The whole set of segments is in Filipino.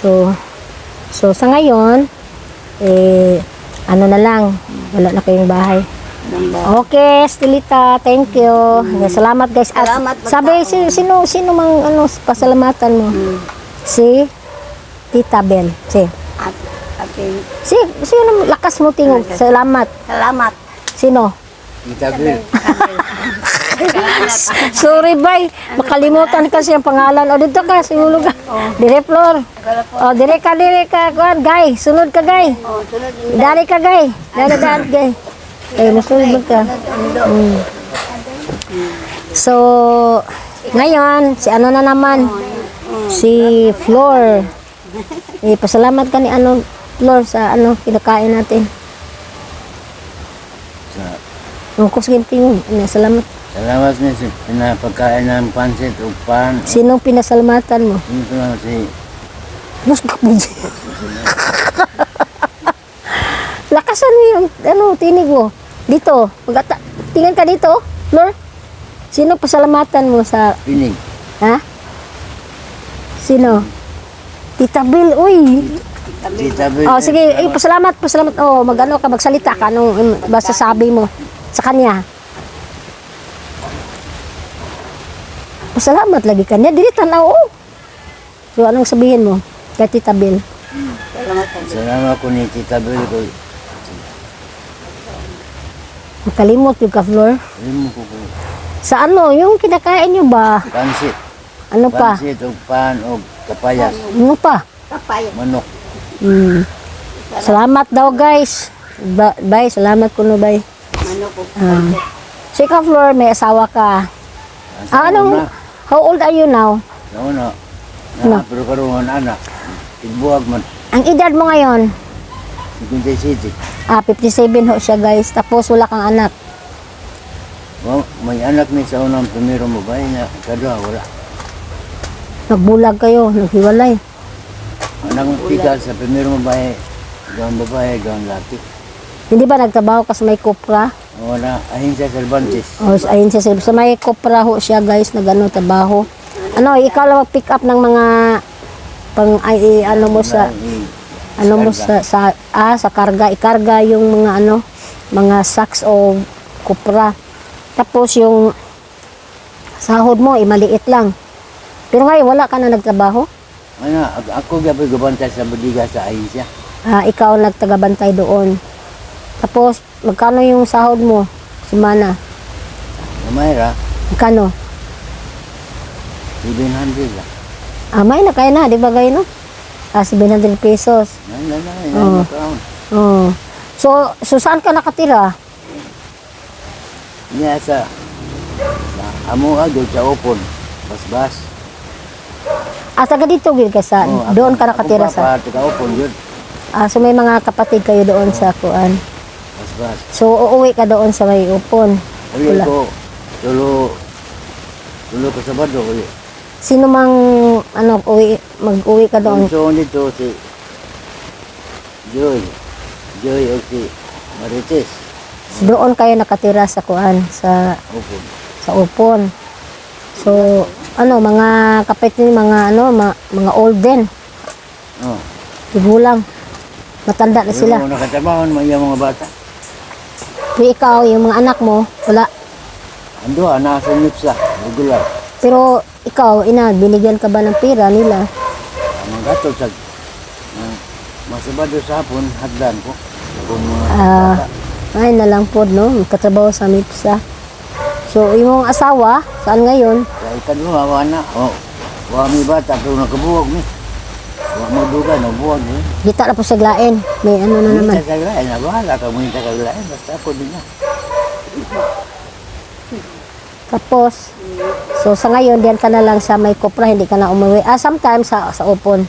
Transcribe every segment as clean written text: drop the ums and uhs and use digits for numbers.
So sa ngayon, ano na lang, wala na kayong bahay. Okay, Estelita, thank you. Salamat guys. At Salamat, sabi, sino mang pasalamatan mo? Si Tita Bel. Sino lakas mo tingog? Salamat. Salamat. Sino? Tita Bel. Sorry, bay. Makalimutan kasi ang pangalan. O, dito ka, siguro ka. Dire, Flor. O, dire ka. Kuan, Gay. Sunod ka, Gay. Dari ka, Gay. Dari, Gay. Nasunod ka. So, ngayon, si ano na naman? Si Flor. Pasalamat ka ni Flor, sa kinakain natin. Sige, tingin. Salamat. Salamat niya sa pinapagkain ng pansit o pan. Sinong pinasalamatan mo? Ito lang si... Mas kapuji. Lakasan mo yung tinig mo. Dito. Tingin ka dito, Flor. Sino pasalamatan mo sa... Pinig. Ha? Sino? Tita Bel, uy. Tita Bel. Oh, sige, pasalamat. Oh, magsalita ka. Anong masasabi mo sa kanya? Pasalamat lagi kanya. Dili tanaw. So, anong sabihin mo kay Tita Bel? Salamat ko ni Tita Bel ko. Makalimot yung ka, Flor. Alam mo ko. Sa yung kinakain nyo ba? Pansit. Ano pa? Pansit o pan o kapayas. Ano pa? Manok. Salamat daw, guys. Bye, salamat ko no, bye. So, ikaw, Flor, may asawa ka. How old are you now? No. Pero karoon anak. Igbuwag man. Ang edad mo ngayon? 57. 57 ho siya, guys. Tapos wala kang anak. Well, may anak ni sa unang primero mo ba? Kadua, wala. Nagbulag kayo, naghiwalay. Anak mo pigal sa primero mo ba? Gawang babae, gawang laki. Hindi ba nagtrabaho ka sa may kopra? Wala, ahinsya sa Cervantes. O, ayun siya. Sa may kopra ho siya, guys, trabaho. Ikaw lang mag-pick up ng mga sa karga. Ikarga yung mga mga sacks o kopra. Tapos yung sahod mo, maliit lang. Pero ngayon, wala ka na nagtrabaho? Ako gabi gabantay sa budiga sa ahinsya. Ikaw nagtagabantay doon. Tapos, magkano yung sahod mo? Semana? Mayra, Magkano? 700 lang. May na kaya na, di ba kayo, no? 700 pesos. Yan. Oh. So saan ka nakatira? Niya sa Amuha, doon sa Opon. Bas-bas. Taga dito, gil ka sa, doon ka nakatira sa... Taga Opon, yun. So may mga kapatid kayo doon sa kuan. Bas-bas. So uuwi ka doon sa may upon. Uwi ko, tulo ko sa Bado. Sino mang, mag-uwi ka doon? So, dito si Joy o si Marites. Doon kayo nakatira sa kuan, sa Opon. upon. So, mga kapatid, mga old din. Oh. Tigulang. Matanda na sila. Yung nakatrabaho naman yung mga bata. Pero ikaw, yung mga anak mo, wala. Ando, nasa NIPSA, regular. Pero ikaw, binigyan ka ba ng pera nila? Ang gatod sa masabado sa hapon, hagdan ko. Kung mga bata. Ay na lang po, no? Magkatrabaho sa MIPSA. So, yung asawa, saan ngayon? Kaya ikadwa, wala. Wala may bata, pero nakabuwag mi. Wala mo duga, nabuwag mi. Kita na po sa glaen. May na naman. Minta kaglain, nabahala ka mo yung kaglain. Basta ako din na. Tapos, so sa ngayon, diyan ka na lang sa may kopra, hindi ka na umuwi. Sometimes sa upon.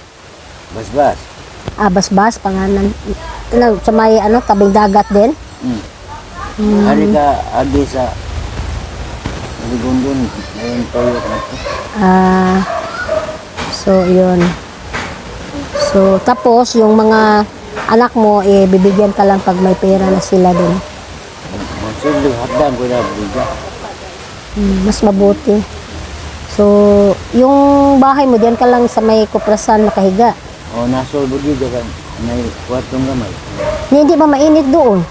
Bas-bas. Bas-bas, pangalan. Sa may, tabing dagat din. Hari ka, agi sa Ligundun, ngayon toyo na ito. So, yun. So, tapos, yung mga anak mo, bibigyan ka lang pag may pera na sila din. Masildo, hagdan ko na biga. Mas mabuti. So, yung bahay mo, diyan ka lang sa may kuprasan nakahiga. O nasolbo dito kan may kwartong gamay. Hindi ba mainit doon?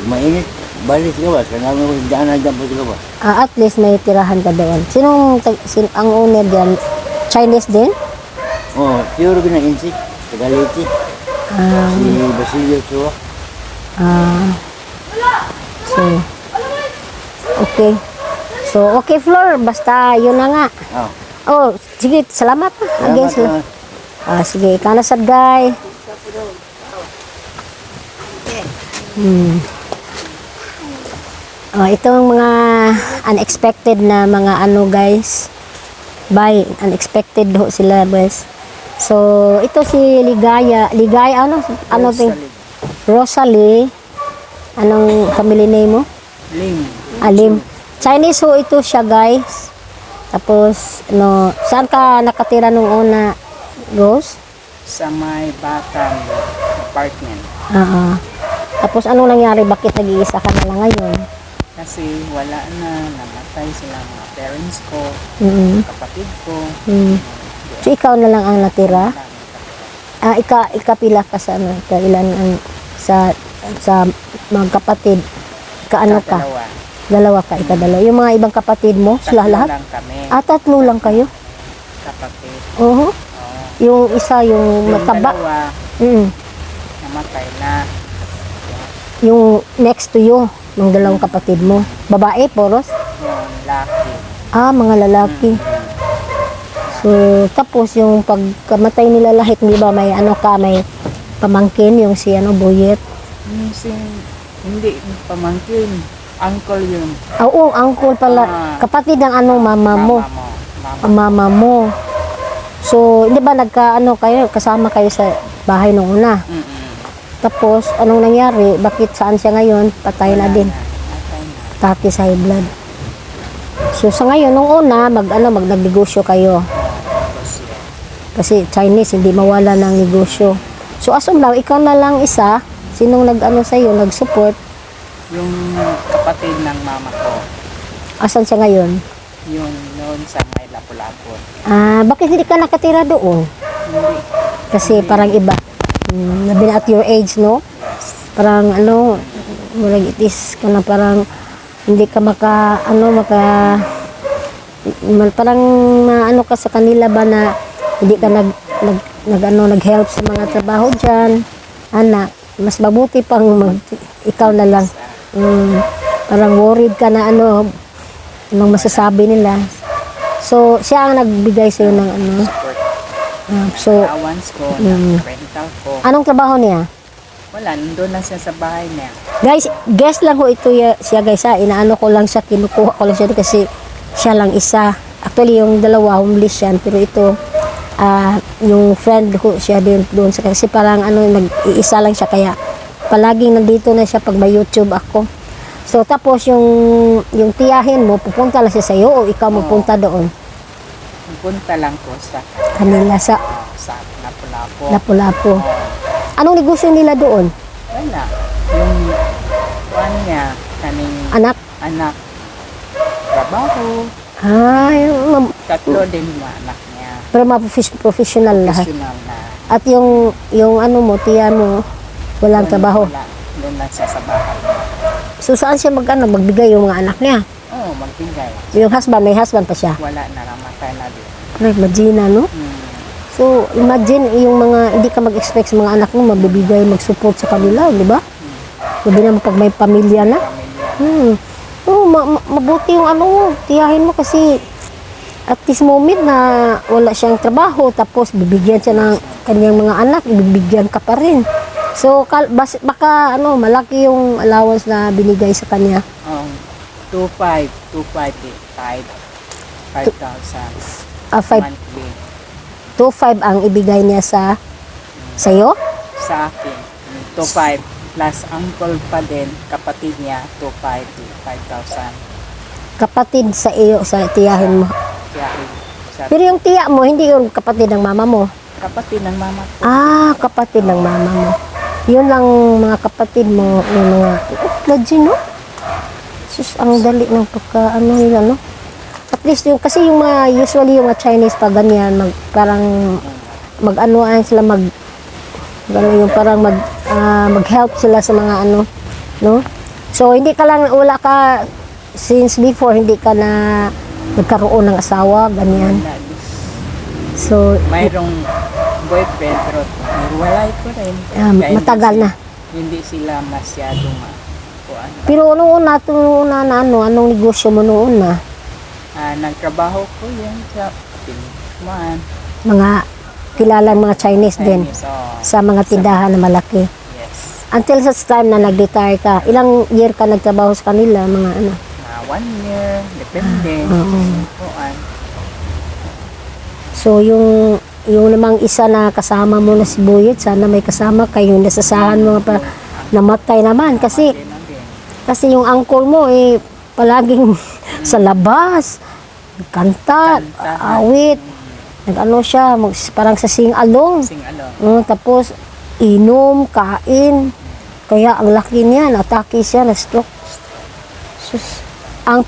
Mainit, balis gawas. Kaya namin ko daan na dyan po sa gawas. At least may tirahan ka doon. Ang owner dyan? Chinese din? O, pure na insik. Tagaliti. Si Basilio Chua. So, okay. So, okay, Flor. Basta yun na nga. Oh. Oh, sige. Salamat. Again, Salamat. sige. Ikaw na sad, guy. Itong mga unexpected na mga ano, guys. Bye. Unexpected ho sila, guys. So, ito si Ligaya. Ligaya, ano ting? Rosalie. Anong family name mo? Lim. Alim. Chinese ho ito siya, guys. Tapos, saan ka nakatira nung una, Rose? Sa may Batang apartment. Tapos, anong nangyari? Bakit nag-iisa ka na lang ngayon? Kasi wala na, namatay sila mga parents ko, kapatid ko. So, ikaw na lang ang natira? Ikapila ka sa ilan ang sa mga kapatid? Kaano ka? Dalawa ka, ikadalawa. Yung mga ibang kapatid mo, sila lahat? Lang kami, Tatlo lang kayo? kapatid. Oo. Yung isa, yung Yung mataba. dalawa, Mm. namatay na. Yung next to you, ng dalawang kapatid mo. Babae, poros? Yung laki. Mga lalaki. So, tapos yung pagkamatay nila lahat, di ba may may pamangkin, yung si Boyet. Hindi, pamangkin. Uncle yun. Oo, uncle pala. Kapatid ng mama mo. Mama mo. So, di ba kayo, kasama kayo sa bahay nung una? Tapos, anong nangyari? Bakit saan siya ngayon? Patay na din. Tati sa high blood. So, sa ngayon, nung una, magnegosyo kayo. Kasi Chinese, hindi mawala ng negosyo. So, as of now, ikaw na lang isa. Sinong sa'yo, nag-support? Yung kapatid ng mama ko, Asan siya ngayon? yung noon sa may Lapu-Lapu. Bakit hindi ka nakatira doon? Hindi. Kasi parang iba. Nabi na at your age, no? Parang murag itis ka na parang hindi ka parang ka sa kanila ba na hindi ka nag-help sa mga trabaho dyan. Anak, mas mabuti pang ikaw na lang. Parang worried ka na anong masasabi nila. So, siya ang nagbigay sa'yo ng so, Allowance ko, rental ko. anong trabaho niya? Wala, nandun lang siya sa bahay niya. Guys, guess lang ho ito siya, guys, inaano ko lang siya, kinukuha ko lang siya kasi siya lang isa. Actually, yung dalawa, homeless yan, pero ito, yung friend ko siya din doon kasi parang nag-iisa lang siya, kaya palaging nandito na siya pag may YouTube ako. So, tapos yung tiyahin mo, pupunta lang siya sa'yo o ikaw pupunta doon? Punta lang ko sa Kanila sa Lapu-Lapu. Lapu-Lapu. Anong negosyo nila doon? Wala. Yung kuwan niya, kaning Anak? Trabaho. Tatlo din mga anak niya. Pero professional lahat. Professional na. At yung tiya mo, walang trabaho. Wala. Doon lang siya sa bahay. So, saan siya magbigay yung mga anak niya? Oo, magbigay. Yung may husband pa siya. Wala na, namatay na din. Imagine, So, imagine yung hindi ka mag-expect sa mga anak mo, mabibigay, mag-support sa kanila, di ba? Sabi naman pag may pamilya na. Mabuti yung tiyahin mo kasi at this moment na wala siyang trabaho, tapos bibigyan siya ng kanyang mga anak, bibigyan ka pa rin. So, baka malaki yung allowance na binigay sa kanya. 5,000 monthly 2,500 ang ibigay niya sa'yo? sa akin. 2,500 plus uncle pa din, kapatid niya, 5,000. Kapatid sa iyo, sa tiyahin mo. Kaya, Pero yung tiya mo, hindi yung kapatid ng mama mo. kapatid ng mama ko. Kapatid ng mama mo. Yun lang mga kapatid mo, yung mga, legend, no? Sus, ang dali ng nila, no? At least kasi yung usually yung mga Chinese pa ganyan, parang mag-anuan sila yung parang mag-help sila sa mga ano, no? So hindi ka lang wala ka since before hindi ka na nagkaroon ng asawa, ganyan. Wala. So Mayroong boyfriend pero hiwalay ko rin. Kaya matagal na. Hindi sila masyadong Pero noong una na ano, anong negosyo mo noon na? nagtrabaho ko yan sa Pinuman. Mga kilalang mga Chinese din sa mga tindahan na malaki. Yes. Until such time na nag-retire ka, ilang year ka nagtrabaho sa kanila, mga ano? 1 year, depende. Oo. Kuan. So yung namang isa na kasama mo na si Buyet, sana may kasama kayo, nasasahan mo pa namatay naman kasi yung uncle mo palaging sa labas, kanta, awit, nag-ano siya, parang sa sing-along. Tapos inom, kain, kaya ang laki niya, natake siya, na-stroke. Sus. Ang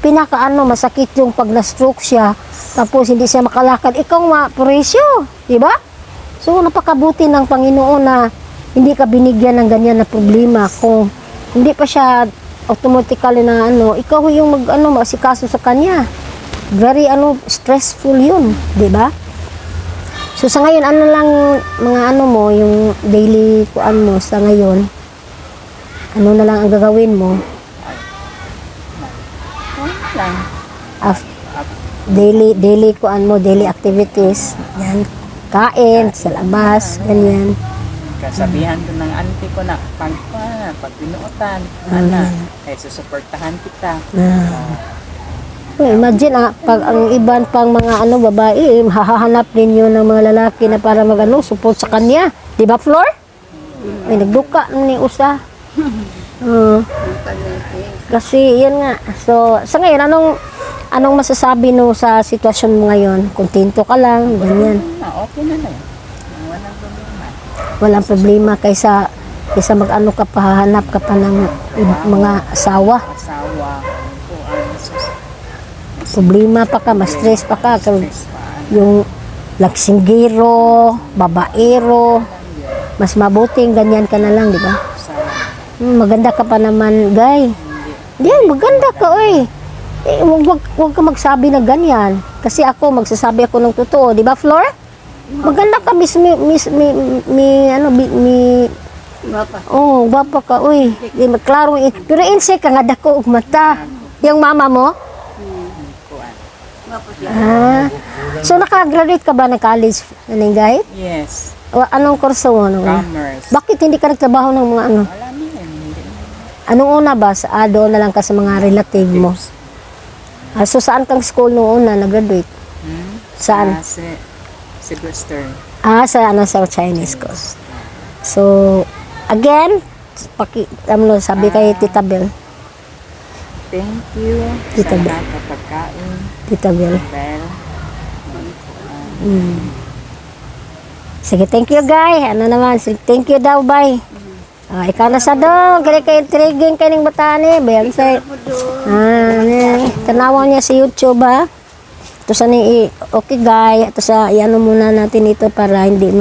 masakit yung pag na-stroke siya, tapos hindi siya makalakad, ikaw ma-presyo, di ba? So, napakabuti ng Panginoon na hindi ka binigyan ng ganyan na problema. Kung hindi pa siya automatically na ikaw yung masikaso sa kanya. Very stressful yun, di ba? So, sa ngayon, lang, mga mo, yung daily kuan mo sa ngayon, ano na lang ang gagawin mo? Lang. Daily kuan mo, daily activities. Yan, kain, sa labas, ganyan. Kasabihan ko ng auntie ko na pag binuotan, susuportahan kita. Imagine, pag ang iban pang mga babae, hahanap ninyo ng mga lalaki na para support sa kanya. Di ba, Flor? May nagduka ni usa. Kasi, yun nga. So, sa ngayon, anong masasabi no sa sitwasyon mo ngayon? Kontento ka lang, ganyan. Okay na lang. Walang problema. Walang problema kaysa mag-ano ka pa, hahanap ka pa ng mga asawa. Problema pa ka, ma-stress pa ka. Yung laksinggero, babaero, mas mabuting ganyan ka na lang, di ba? Maganda ka pa naman, guy. Diyan, maganda ka, oy. Huwag ka magsabi na ganyan. Kasi magsasabi ako ng totoo. Di ba, Flor? Maganda ka, gwapa ka, uy. Klaro, pero insect ka nga dako ug mata. Yung mama mo? So naka-graduate ka ba ng college, Naningay? Yes. Anong kurso mo? Commerce. Bakit hindi ka nagtrabaho ng mga Wala na yan. Anong una ba? Doon na lang ka sa mga relative mo? So saan kang school noong una nag-graduate? Saan? Silverstone. Sa Chinese course. So, again, sabi kay Tita Bel. Thank you. Tita Bel. Sa pagkain. Tita Bel. Bel. Sige, thank you, guy. Thank you daw, bye. Ikaw na sa dong. Kaya kayo intriguing kayo ng bataan Bayan sa... tanawan niya sa YouTube, ha? Ito sa okay, guy. Ito sa, muna natin ito para hindi